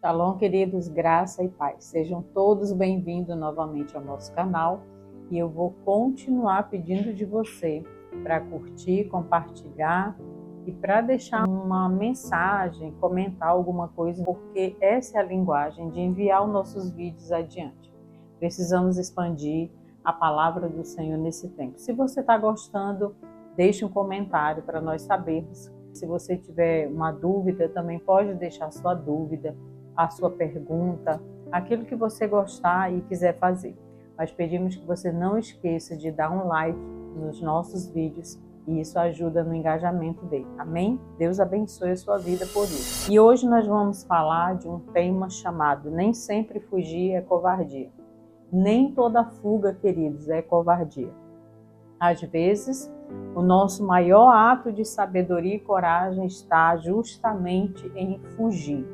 Shalom, queridos, graça e paz. Sejam todos bem-vindos novamente ao nosso canal e eu vou continuar pedindo de você para curtir, compartilhar e para deixar uma mensagem, comentar alguma coisa, porque essa é a linguagem de enviar os nossos vídeos adiante. Precisamos expandir a palavra do Senhor nesse tempo. Se você está gostando, deixe um comentário para nós sabermos. Se você tiver uma dúvida, também pode deixar sua dúvida, a sua pergunta, aquilo que você gostar e quiser fazer. Nós pedimos que você não esqueça de dar um like nos nossos vídeos e isso ajuda no engajamento dele. Amém? Deus abençoe a sua vida por isso. E hoje nós vamos falar de um tema chamado Nem sempre fugir é covardia. Nem toda fuga, queridos, é covardia. Às vezes, o nosso maior ato de sabedoria e coragem está justamente em fugir.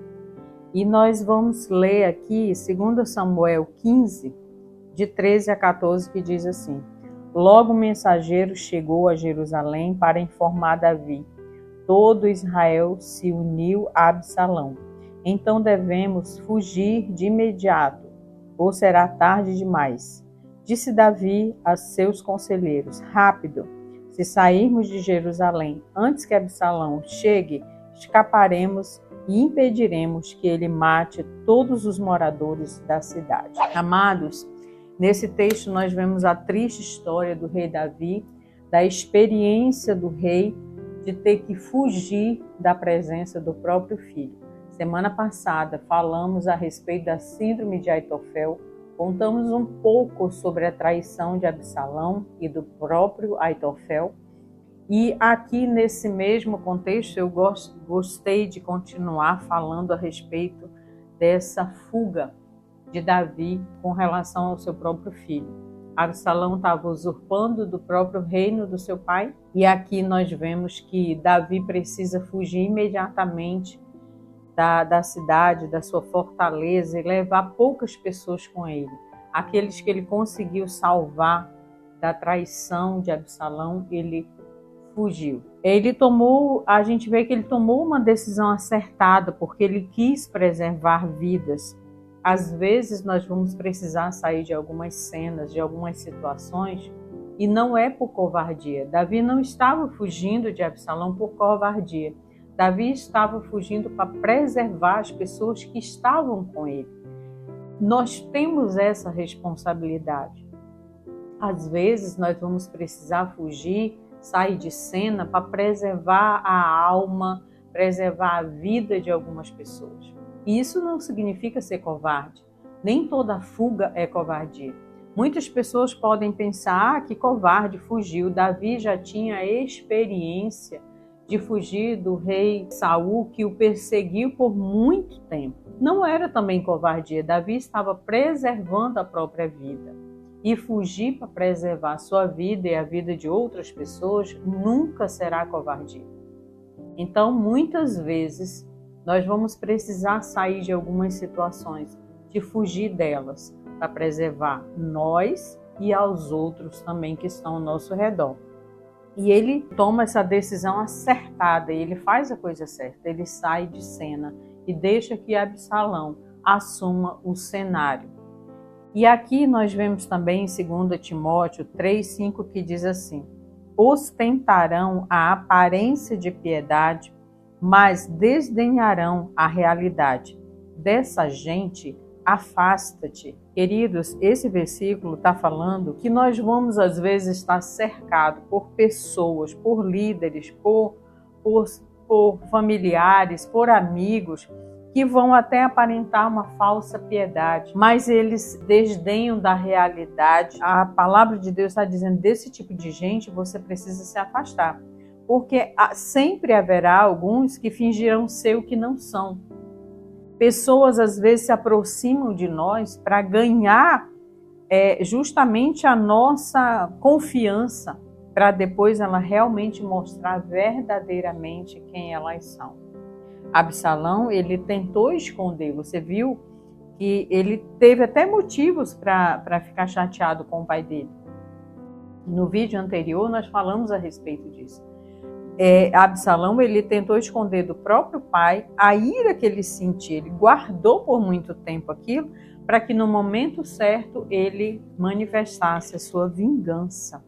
E nós vamos ler aqui 2 Samuel 15, de 13 a 14, que diz assim: Logo o mensageiro chegou a Jerusalém para informar Davi. Todo Israel se uniu a Absalão. Então devemos fugir de imediato, ou será tarde demais. Disse Davi a seus conselheiros: Rápido, se sairmos de Jerusalém antes que Absalão chegue, escaparemos e impediremos que ele mate todos os moradores da cidade. Amados, nesse texto nós vemos a triste história do rei Davi, da experiência do rei de ter que fugir da presença do próprio filho. Semana passada falamos a respeito da síndrome de Aitofel, contamos um pouco sobre a traição de Absalão e do próprio Aitofel. E aqui nesse mesmo contexto eu gostei de continuar falando a respeito dessa fuga de Davi com relação ao seu próprio filho. Absalão estava usurpando do próprio reino do seu pai e aqui nós vemos que Davi precisa fugir imediatamente da cidade, da sua fortaleza e levar poucas pessoas com ele. Aqueles que ele conseguiu salvar da traição de Absalão, ele fugiu. A gente vê que ele tomou uma decisão acertada, porque ele quis preservar vidas. Às vezes nós vamos precisar sair de algumas cenas, de algumas situações, e não é por covardia. Davi não estava fugindo de Absalão por covardia. Davi estava fugindo para preservar as pessoas que estavam com ele. Nós temos essa responsabilidade. Às vezes nós vamos precisar fugir, sair de cena para preservar a alma, preservar a vida de algumas pessoas. E isso não significa ser covarde. Nem toda fuga é covardia. Muitas pessoas podem pensar que covarde fugiu. Davi já tinha experiência de fugir do rei Saul, que o perseguiu por muito tempo. Não era também covardia. Davi estava preservando a própria vida. E fugir para preservar a sua vida e a vida de outras pessoas nunca será covardia. Então, muitas vezes, nós vamos precisar sair de algumas situações, de fugir delas, para preservar nós e aos outros também que estão ao nosso redor. E ele toma essa decisão acertada, e ele faz a coisa certa, ele sai de cena e deixa que Absalão assuma o cenário. E aqui nós vemos também em 2 Timóteo 3,5 que diz assim: Ostentarão a aparência de piedade, mas desdenharão a realidade. Dessa gente, afasta-te. Queridos, esse versículo está falando que nós vamos às vezes estar cercados por pessoas, por líderes, por familiares, por amigos, que vão até aparentar uma falsa piedade, mas eles desdenham da realidade. A palavra de Deus está dizendo: desse tipo de gente você precisa se afastar, porque sempre haverá alguns que fingirão ser o que não são. Pessoas às vezes se aproximam de nós para ganhar justamente a nossa confiança, para depois ela realmente mostrar verdadeiramente quem elas são. Absalão, ele tentou esconder, você viu que ele teve até motivos para ficar chateado com o pai dele. No vídeo anterior nós falamos a respeito disso. Absalão, ele tentou esconder do próprio pai a ira que ele sentia. Ele guardou por muito tempo aquilo para que no momento certo ele manifestasse a sua vingança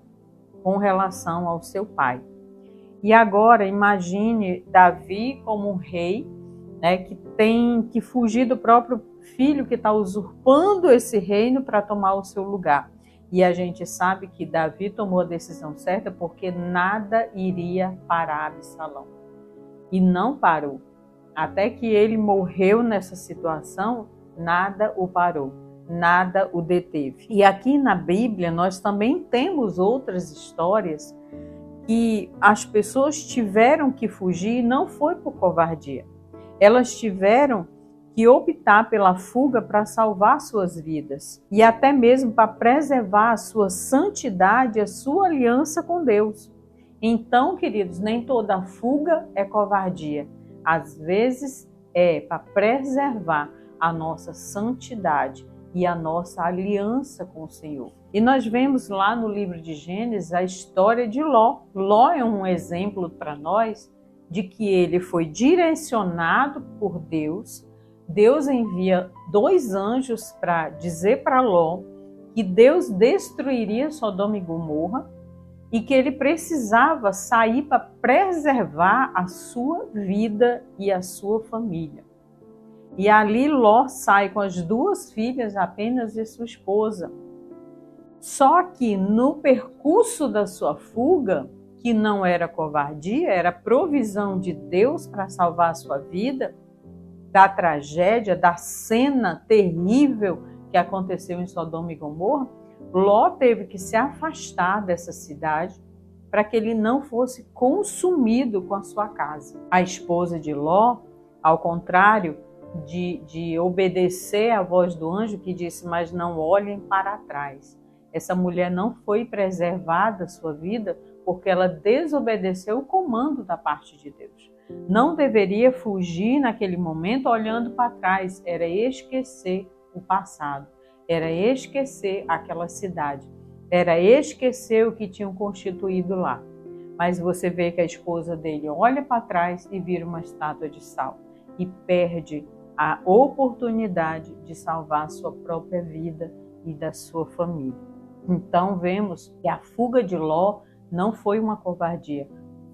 com relação ao seu pai. E agora imagine Davi como um rei, né, que tem que fugir do próprio filho que está usurpando esse reino para tomar o seu lugar. E a gente sabe que Davi tomou a decisão certa porque nada iria parar Absalão. E não parou. Até que ele morreu nessa situação, nada o parou, nada o deteve. E aqui na Bíblia nós também temos outras histórias que as pessoas tiveram que fugir e não foi por covardia. Elas tiveram que optar pela fuga para salvar suas vidas e até mesmo para preservar a sua santidade, a sua aliança com Deus. Então, queridos, nem toda fuga é covardia. Às vezes é para preservar a nossa santidade e a nossa aliança com o Senhor. E nós vemos lá no livro de Gênesis a história de Ló. Ló é um exemplo para nós de que ele foi direcionado por Deus. Deus envia 2 anjos para dizer para Ló que Deus destruiria Sodoma e Gomorra e que ele precisava sair para preservar a sua vida e a sua família. E ali Ló sai com as 2 filhas apenas e sua esposa. Só que no percurso da sua fuga, que não era covardia, era provisão de Deus para salvar a sua vida, da tragédia, da cena terrível que aconteceu em Sodoma e Gomorra, Ló teve que se afastar dessa cidade para que ele não fosse consumido com a sua casa. A esposa de Ló, ao contrário de obedecer à voz do anjo que disse, mas não olhem para trás. Essa mulher não foi preservada a sua vida porque ela desobedeceu o comando da parte de Deus. Não deveria fugir naquele momento olhando para trás, era esquecer o passado, era esquecer aquela cidade, era esquecer o que tinham constituído lá. Mas você vê que a esposa dele olha para trás e vira uma estátua de sal e perde a oportunidade de salvar a sua própria vida e da sua família. Então vemos que a fuga de Ló não foi uma covardia,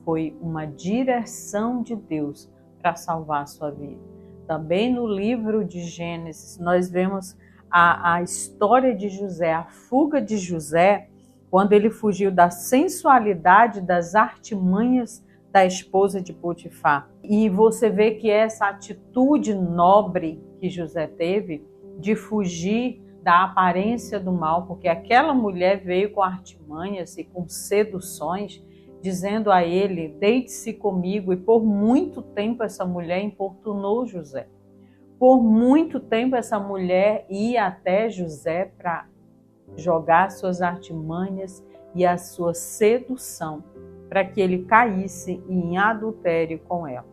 foi uma direção de Deus para salvar a sua vida. Também no livro de Gênesis nós vemos a história de José, a fuga de José, quando ele fugiu da sensualidade, das artimanhas da esposa de Potifar. E você vê que essa atitude nobre que José teve de fugir da aparência do mal, porque aquela mulher veio com artimanhas e com seduções, dizendo a ele, deite-se comigo, e por muito tempo essa mulher importunou José. Por muito tempo essa mulher ia até José para jogar suas artimanhas e a sua sedução, para que ele caísse em adultério com ela.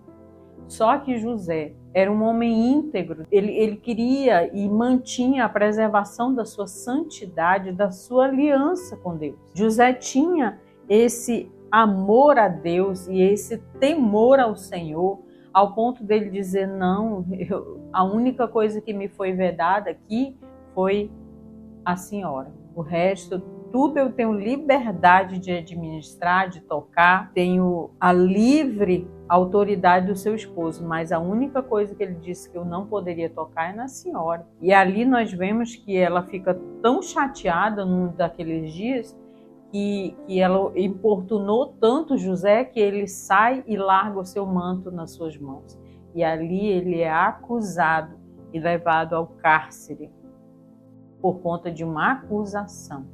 Só que José era um homem íntegro, ele queria e mantinha a preservação da sua santidade, da sua aliança com Deus. José tinha esse amor a Deus e esse temor ao Senhor, ao ponto dele dizer, não, a única coisa que me foi vedada aqui foi a senhora. O resto, tudo eu tenho liberdade de administrar, de tocar, tenho a livre autoridade do seu esposo, mas a única coisa que ele disse que eu não poderia tocar é na senhora. E ali nós vemos que ela fica tão chateada num daqueles dias que ela importunou tanto José que ele sai e larga o seu manto nas suas mãos. E ali ele é acusado e levado ao cárcere por conta de uma acusação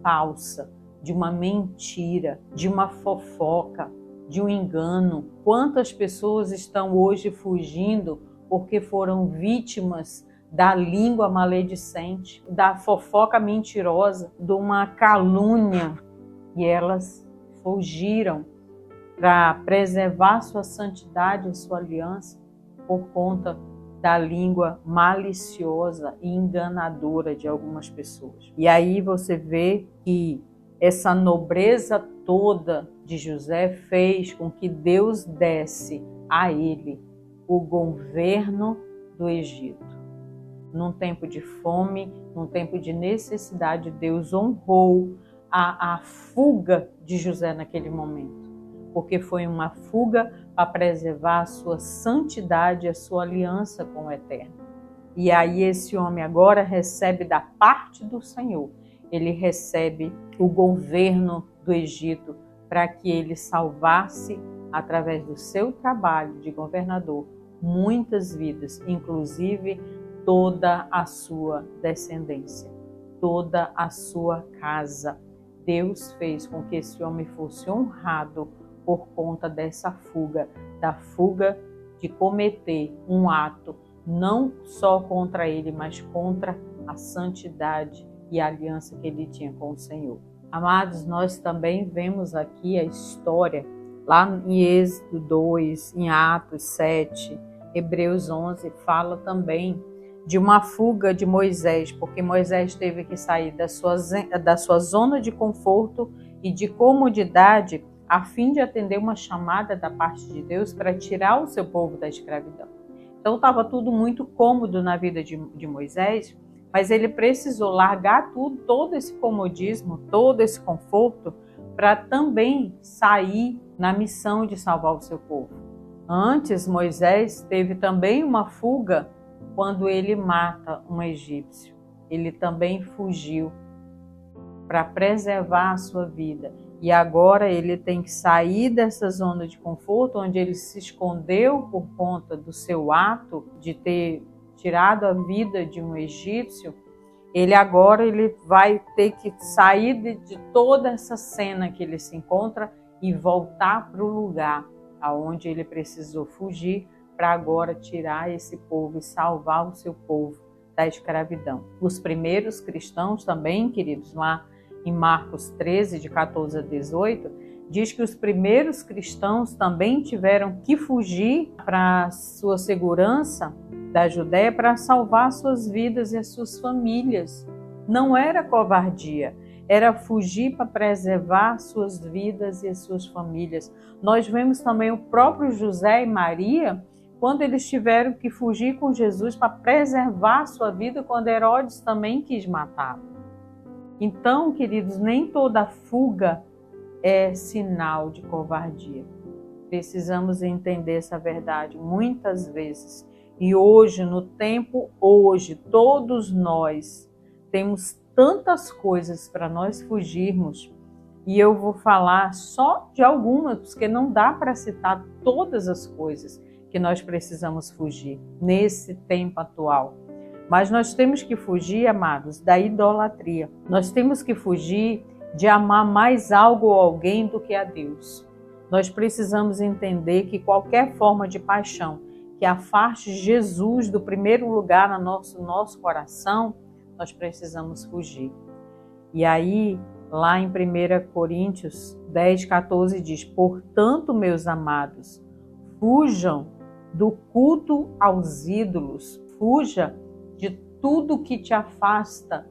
falsa, de uma mentira, de uma fofoca, de um engano. Quantas pessoas estão hoje fugindo porque foram vítimas da língua maledicente, da fofoca mentirosa, de uma calúnia, e elas fugiram para preservar sua santidade, sua aliança, por conta da língua maliciosa e enganadora de algumas pessoas. E aí você vê que essa nobreza toda de José fez com que Deus desse a ele o governo do Egito. Num tempo de fome, num tempo de necessidade, Deus honrou a fuga de José naquele momento, porque foi uma fuga para preservar a sua santidade, a sua aliança com o Eterno. E aí esse homem agora recebe da parte do Senhor, ele recebe o governo do Egito para que ele salvasse, através do seu trabalho de governador, muitas vidas, inclusive toda a sua descendência, toda a sua casa. Deus fez com que esse homem fosse honrado por conta dessa fuga, da fuga de cometer um ato não só contra ele, mas contra a santidade e a aliança que ele tinha com o Senhor. Amados, nós também vemos aqui a história lá em Êxodo 2, em Atos 7, Hebreus 11, fala também de uma fuga de Moisés, porque Moisés teve que sair da sua zona de conforto e de comodidade a fim de atender uma chamada da parte de Deus para tirar o seu povo da escravidão. Então estava tudo muito cômodo na vida de Moisés, mas ele precisou largar tudo, todo esse comodismo, todo esse conforto, para também sair na missão de salvar o seu povo. Antes, Moisés teve também uma fuga quando ele mata um egípcio. Ele também fugiu para preservar a sua vida. E agora ele tem que sair dessa zona de conforto, onde ele se escondeu por conta do seu ato de ter tirado a vida de um egípcio. Ele vai ter que sair de toda essa cena que ele se encontra e voltar para o lugar aonde ele precisou fugir, para agora tirar esse povo e salvar o seu povo da escravidão. Os primeiros cristãos também, queridos, lá em Marcos 13, de 14 a 18, diz que os primeiros cristãos também tiveram que fugir para sua segurança da Judéia para salvar suas vidas e as suas famílias. Não era covardia, era fugir para preservar suas vidas e as suas famílias. Nós vemos também o próprio José e Maria, quando eles tiveram que fugir com Jesus para preservar sua vida, quando Herodes também quis matá-lo. Então, queridos, nem toda fuga é sinal de covardia. Precisamos entender essa verdade muitas vezes. E hoje, no tempo hoje, todos nós temos tantas coisas para nós fugirmos. E eu vou falar só de algumas, porque não dá para citar todas as coisas que nós precisamos fugir nesse tempo atual. Mas nós temos que fugir, amados, da idolatria. Nós temos que fugir de amar mais algo ou alguém do que a Deus. Nós precisamos entender que qualquer forma de paixão que afaste Jesus do primeiro lugar no nosso coração, nós precisamos fugir. E aí, lá em 1 Coríntios 10, 14 diz: portanto, meus amados, fujam do culto aos ídolos, fuja de tudo que te afasta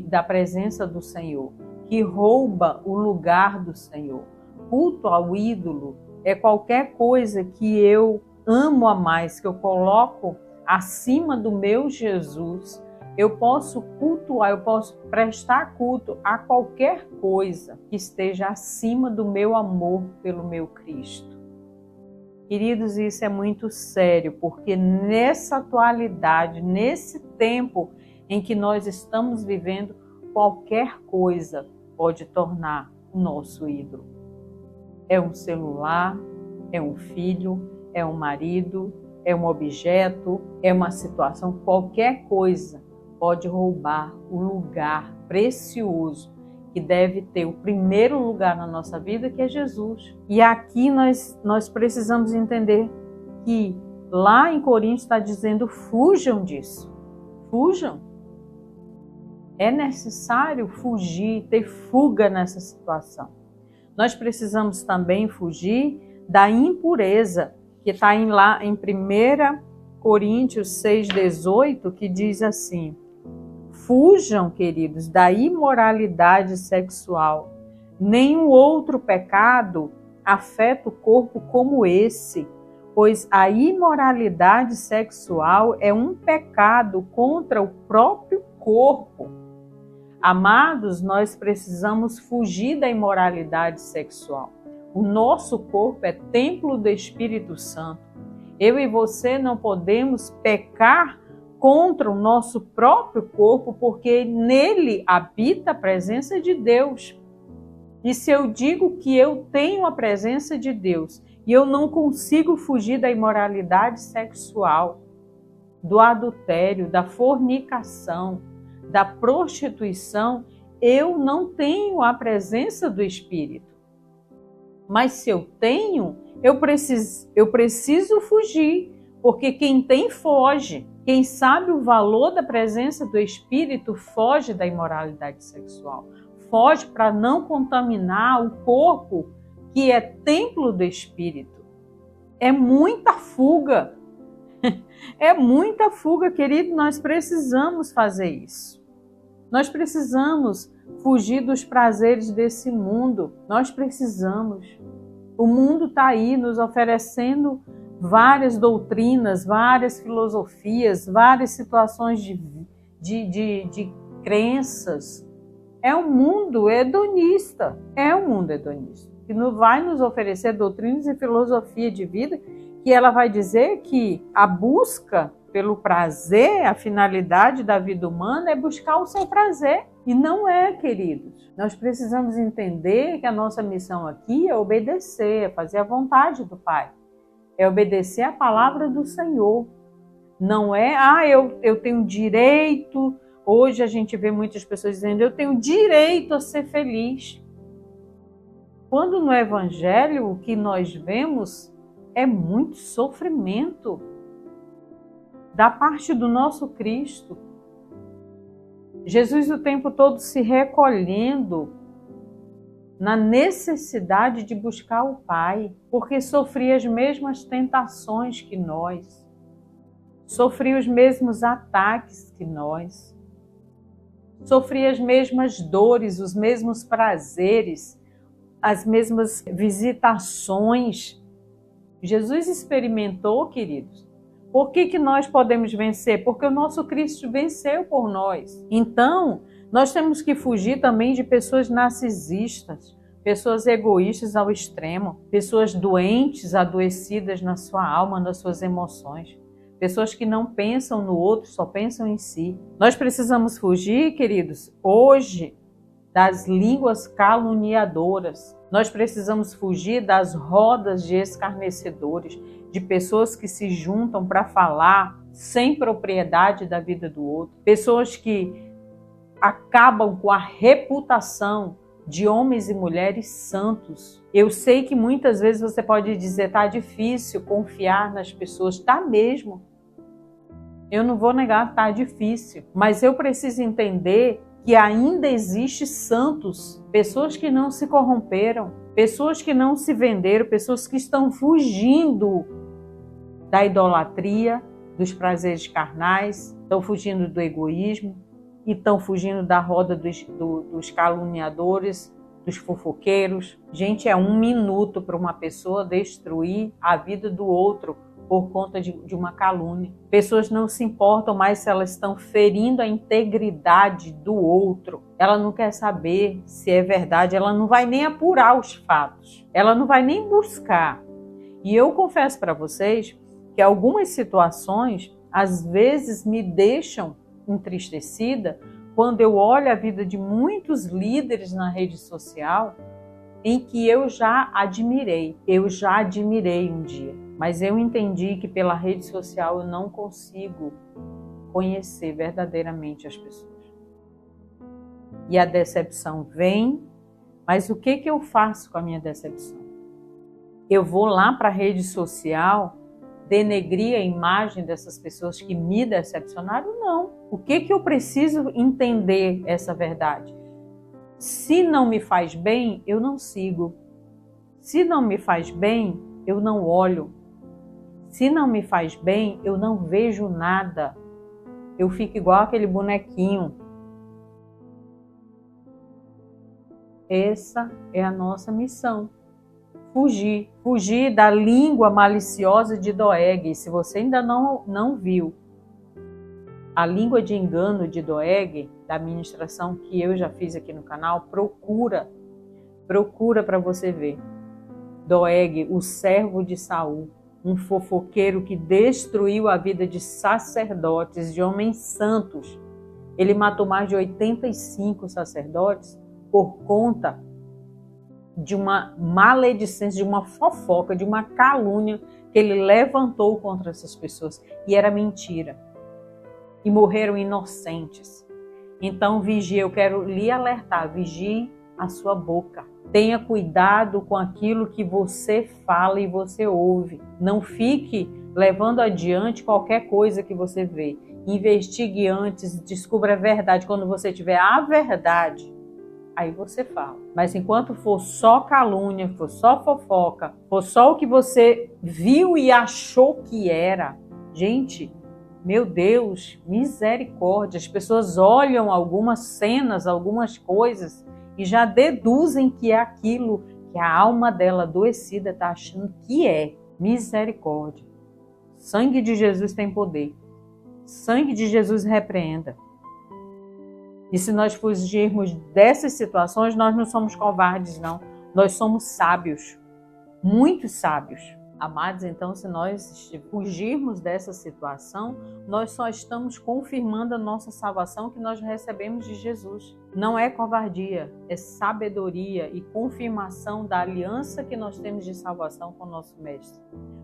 da presença do Senhor, que rouba o lugar do Senhor. Culto ao ídolo é qualquer coisa que eu amo a mais, que eu coloco acima do meu Jesus. Eu posso cultuar, eu posso prestar culto a qualquer coisa que esteja acima do meu amor pelo meu Cristo. Queridos, isso é muito sério, porque nessa atualidade, nesse tempo em que nós estamos vivendo, qualquer coisa pode tornar o nosso ídolo. É um celular, é um filho, é um marido, é um objeto, é uma situação, qualquer coisa pode roubar o lugar precioso que deve ter o primeiro lugar na nossa vida, que é Jesus. E aqui nós precisamos entender que lá em Coríntios está dizendo: fujam disso, fujam. É necessário fugir, ter fuga nessa situação. Nós precisamos também fugir da impureza, que está lá em 1 Coríntios 6,18, que diz assim: Fujam, queridos, da imoralidade sexual. Nenhum outro pecado afeta o corpo como esse, pois a imoralidade sexual é um pecado contra o próprio corpo. Amados, nós precisamos fugir da imoralidade sexual. O nosso corpo é templo do Espírito Santo. Eu e você não podemos pecar contra o nosso próprio corpo, porque nele habita a presença de Deus. E se eu digo que eu tenho a presença de Deus e eu não consigo fugir da imoralidade sexual, do adultério, da fornicação, da prostituição, eu não tenho a presença do Espírito. Mas se eu tenho, eu preciso fugir, porque quem tem foge. Quem sabe o valor da presença do Espírito foge da imoralidade sexual. Foge para não contaminar o corpo que é templo do Espírito. É muita fuga. É muita fuga, querido. Nós precisamos fazer isso. Nós precisamos fugir dos prazeres desse mundo. Nós precisamos. O mundo está aí nos oferecendo várias doutrinas, várias filosofias, várias situações de crenças. É um mundo hedonista, que vai nos oferecer doutrinas e filosofia de vida, que ela vai dizer que a busca pelo prazer, a finalidade da vida humana é buscar o seu prazer. E não é, queridos. Nós precisamos entender que a nossa missão aqui é obedecer, é fazer a vontade do Pai. É obedecer a palavra do Senhor. Não é, eu tenho direito. Hoje a gente vê muitas pessoas dizendo, eu tenho direito a ser feliz. Quando no Evangelho o que nós vemos é muito sofrimento da parte do nosso Cristo. Jesus o tempo todo se recolhendo na necessidade de buscar o Pai, porque sofria as mesmas tentações que nós, sofria os mesmos ataques que nós, sofria as mesmas dores, os mesmos prazeres, as mesmas visitações. Jesus experimentou, queridos. Por que nós podemos vencer? Porque o nosso Cristo venceu por nós. Então, nós temos que fugir também de pessoas narcisistas, pessoas egoístas ao extremo, pessoas doentes, adoecidas na sua alma, nas suas emoções, pessoas que não pensam no outro, só pensam em si. Nós precisamos fugir, queridos, hoje, das línguas caluniadoras. Nós precisamos fugir das rodas de escarnecedores, de pessoas que se juntam para falar sem propriedade da vida do outro, pessoas que acabam com a reputação de homens e mulheres santos. Eu sei que muitas vezes você pode dizer, tá difícil confiar nas pessoas, tá mesmo. Eu não vou negar, tá difícil, mas eu preciso entender que ainda existe santos, pessoas que não se corromperam, pessoas que não se venderam, pessoas que estão fugindo da idolatria, dos prazeres carnais, estão fugindo do egoísmo e estão fugindo da roda dos caluniadores, dos fofoqueiros. Gente, é 1 minuto para uma pessoa destruir a vida do outro por conta de uma calúnia. Pessoas não se importam mais se elas estão ferindo a integridade do outro. Ela não quer saber se é verdade, ela não vai nem apurar os fatos, ela não vai nem buscar. E eu confesso para vocês que algumas situações, às vezes, me deixam entristecida quando eu olho a vida de muitos líderes na rede social, em que eu já admirei um dia. Mas eu entendi que pela rede social eu não consigo conhecer verdadeiramente as pessoas. E a decepção vem, mas o que eu faço com a minha decepção? Eu vou lá para a rede social denegrir a imagem dessas pessoas que me decepcionaram? Não. O que eu preciso entender essa verdade? Se não me faz bem, eu não sigo. Se não me faz bem, eu não olho. Se não me faz bem, eu não vejo nada. Eu fico igual aquele bonequinho Essa é a nossa missão. Fugir da língua maliciosa de Doeg. Se você ainda não viu a língua de engano de Doeg, da ministração que eu já fiz aqui no canal, procura para você ver. Doeg, o servo de Saul, um fofoqueiro que destruiu a vida de sacerdotes, de homens santos. Ele matou mais de 85 sacerdotes por conta de uma maledicência, de uma fofoca, de uma calúnia que ele levantou contra essas pessoas. E era mentira. E morreram inocentes. Então, vigie, eu quero lhe alertar, vigie a sua boca. Tenha cuidado com aquilo que você fala e você ouve. Não fique levando adiante qualquer coisa que você vê. Investigue antes, descubra a verdade. Quando você tiver a verdade, aí você fala. Mas enquanto for só calúnia, for só fofoca, for só o que você viu e achou que era, gente, meu Deus, misericórdia. As pessoas olham algumas cenas, algumas coisas e já deduzem que é aquilo que a alma dela adoecida está achando que é. Misericórdia. Sangue de Jesus tem poder. Sangue de Jesus repreenda. E se nós fugirmos dessas situações, nós não somos covardes, não. Nós somos sábios, muito sábios. Amados, então, se nós fugirmos dessa situação, nós só estamos confirmando a nossa salvação que nós recebemos de Jesus. Não é covardia, é sabedoria e confirmação da aliança que nós temos de salvação com o nosso Mestre.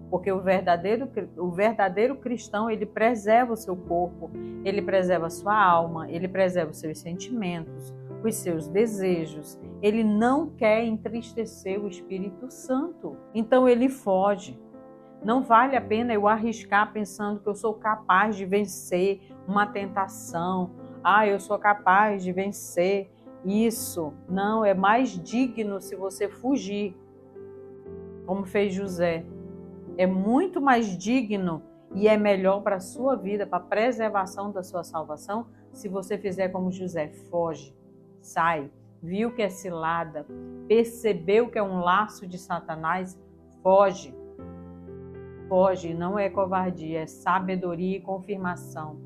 Porque o verdadeiro cristão, ele preserva o seu corpo, ele preserva a sua alma, ele preserva os seus sentimentos, os seus desejos. Ele não quer entristecer o Espírito Santo. Então ele foge. Não vale a pena eu arriscar pensando que eu sou capaz de vencer uma tentação. Eu sou capaz de vencer isso. Não, é mais digno se você fugir, como fez José. É muito mais digno e é melhor para a sua vida, para a preservação da sua salvação, se você fizer como José, foge, sai. Viu que é cilada, percebeu que é um laço de Satanás, foge. Foge, não é covardia, é sabedoria e confirmação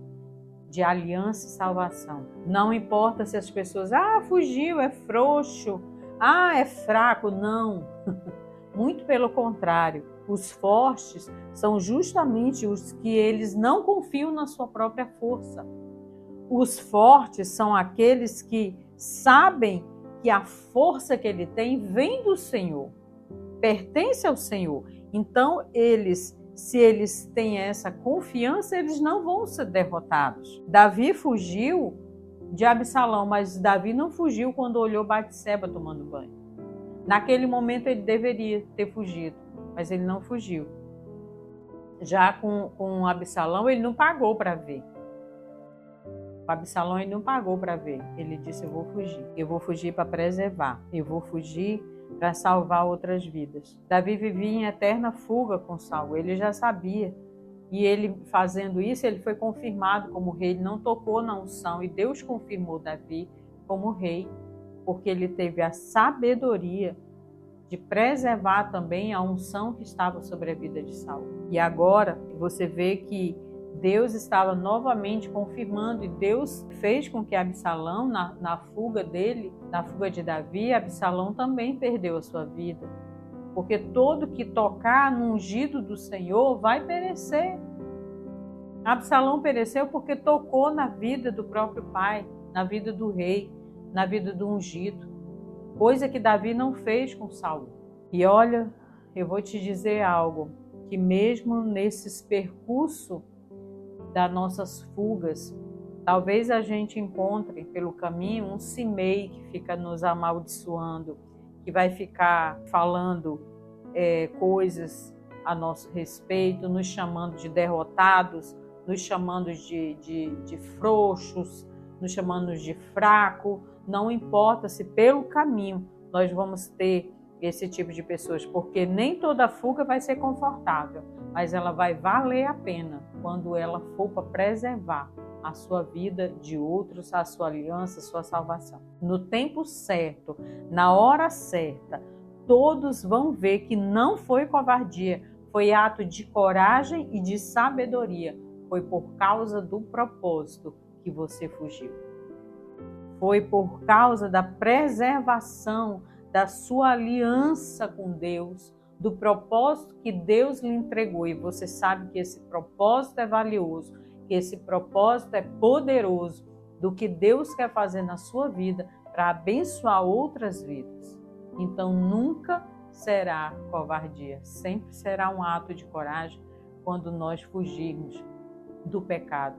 de aliança e salvação. Não importa se as pessoas, fugiu, é frouxo, é fraco, não. Muito pelo contrário, os fortes são justamente os que eles não confiam na sua própria força. Os fortes são aqueles que sabem que a força que ele tem vem do Senhor, pertence ao Senhor. Então, se eles têm essa confiança, eles não vão ser derrotados. Davi fugiu de Absalão, mas Davi não fugiu quando olhou Batseba tomando banho. Naquele momento ele deveria ter fugido, mas ele não fugiu. Já com Absalão, ele não pagou para ver. O Absalão ele não pagou para ver. Ele disse, eu vou fugir. Eu vou fugir para preservar. Eu vou fugir para salvar outras vidas. Davi vivia em eterna fuga com Saul. Ele já sabia. E ele fazendo isso, ele foi confirmado como rei. Ele não tocou na unção. E Deus confirmou Davi como rei. Porque ele teve a sabedoria de preservar também a unção que estava sobre a vida de Saul. E agora você vê que Deus estava novamente confirmando e Deus fez com que Absalão, na fuga dele, na fuga de Davi, Absalão também perdeu a sua vida. Porque todo que tocar no ungido do Senhor vai perecer. Absalão pereceu porque tocou na vida do próprio pai, na vida do rei, na vida do ungido. Coisa que Davi não fez com Saul. E olha, eu vou te dizer algo, que mesmo nesses percursos das nossas fugas, talvez a gente encontre pelo caminho um Simei que fica nos amaldiçoando, que vai ficar falando coisas a nosso respeito, nos chamando de derrotados, nos chamando de frouxos, nos chamando de fraco. Não importa se pelo caminho nós vamos ter esse tipo de pessoas, porque nem toda fuga vai ser confortável, mas ela vai valer a pena. quando ela for para preservar a sua vida de outros, a sua aliança, a sua salvação. No tempo certo, na hora certa, todos vão ver que não foi covardia, foi ato de coragem e de sabedoria. Foi por causa do propósito que você fugiu. Foi por causa da preservação da sua aliança com Deus, do propósito que Deus lhe entregou. E você sabe que esse propósito é valioso, que esse propósito é poderoso, do que Deus quer fazer na sua vida para abençoar outras vidas. Então nunca será covardia, sempre será um ato de coragem quando nós fugirmos do pecado,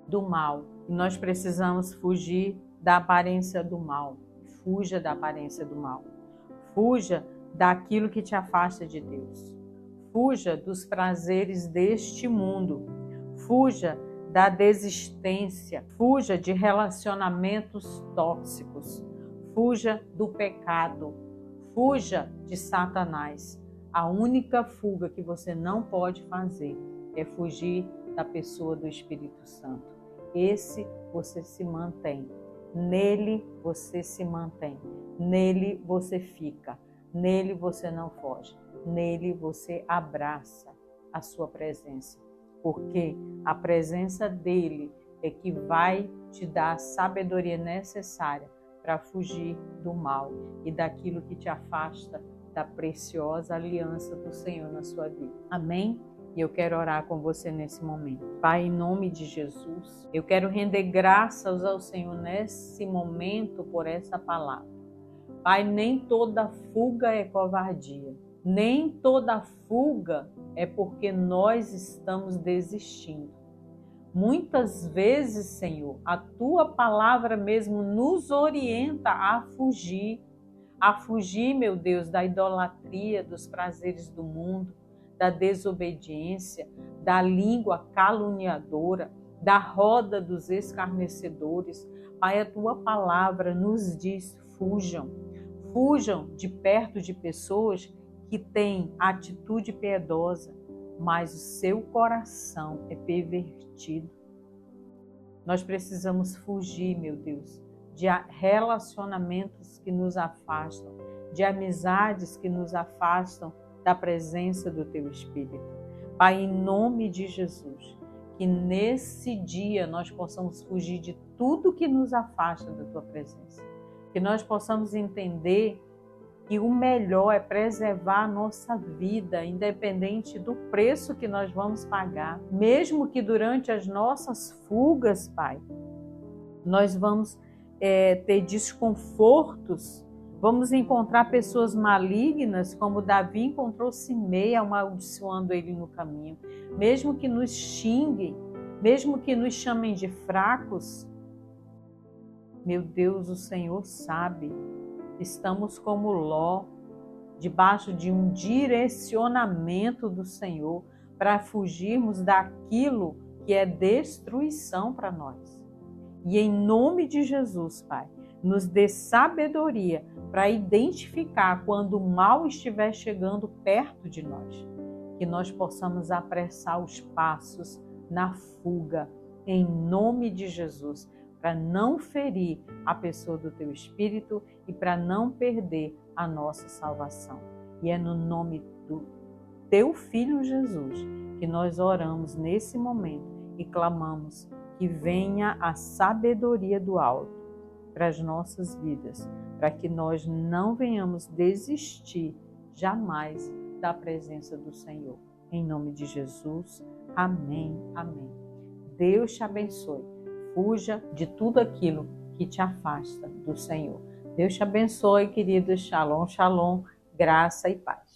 do mal. E nós precisamos fugir da aparência do mal. Fuja da aparência do mal. Fuja daquilo que te afasta de Deus. Fuja dos prazeres deste mundo. Fuja da desistência. Fuja de relacionamentos tóxicos. Fuja do pecado. Fuja de Satanás. A única fuga que você não pode fazer é fugir da pessoa do Espírito Santo. Esse você se mantém. Nele você se mantém. Nele você fica. Nele você não foge. Nele você abraça a sua presença. Porque a presença dele é que vai te dar a sabedoria necessária para fugir do mal e daquilo que te afasta da preciosa aliança do Senhor na sua vida. Amém? E eu quero orar com você nesse momento. Pai, em nome de Jesus, eu quero render graças ao Senhor nesse momento por essa palavra. Pai, nem toda fuga é covardia. Nem toda fuga é porque nós estamos desistindo. Muitas vezes, Senhor, a Tua palavra mesmo nos orienta a fugir, meu Deus, da idolatria, dos prazeres do mundo, da desobediência, da língua caluniadora, da roda dos escarnecedores. Pai, a Tua palavra nos diz: fujam. Fujam de perto de pessoas que têm atitude piedosa, mas o seu coração é pervertido. Nós precisamos fugir, meu Deus, de relacionamentos que nos afastam, de amizades que nos afastam da presença do Teu Espírito. Pai, em nome de Jesus, que nesse dia nós possamos fugir de tudo que nos afasta da Tua presença. Que nós possamos entender que o melhor é preservar a nossa vida, independente do preço que nós vamos pagar. Mesmo que durante as nossas fugas, Pai, nós vamos ter desconfortos, vamos encontrar pessoas malignas, como Davi encontrou Simei, amaldiçoando ele no caminho. Mesmo que nos xinguem, mesmo que nos chamem de fracos, meu Deus, o Senhor sabe. Estamos como Ló, debaixo de um direcionamento do Senhor para fugirmos daquilo que é destruição para nós. E em nome de Jesus, Pai, nos dê sabedoria para identificar quando o mal estiver chegando perto de nós. Que nós possamos apressar os passos na fuga, em nome de Jesus, para não ferir a pessoa do Teu Espírito e para não perder a nossa salvação. E é no nome do Teu Filho Jesus que nós oramos nesse momento e clamamos que venha a sabedoria do alto para as nossas vidas, para que nós não venhamos desistir jamais da presença do Senhor. Em nome de Jesus, amém, amém. Deus te abençoe. Fuja de tudo aquilo que te afasta do Senhor. Deus te abençoe, queridos. Shalom, shalom, graça e paz.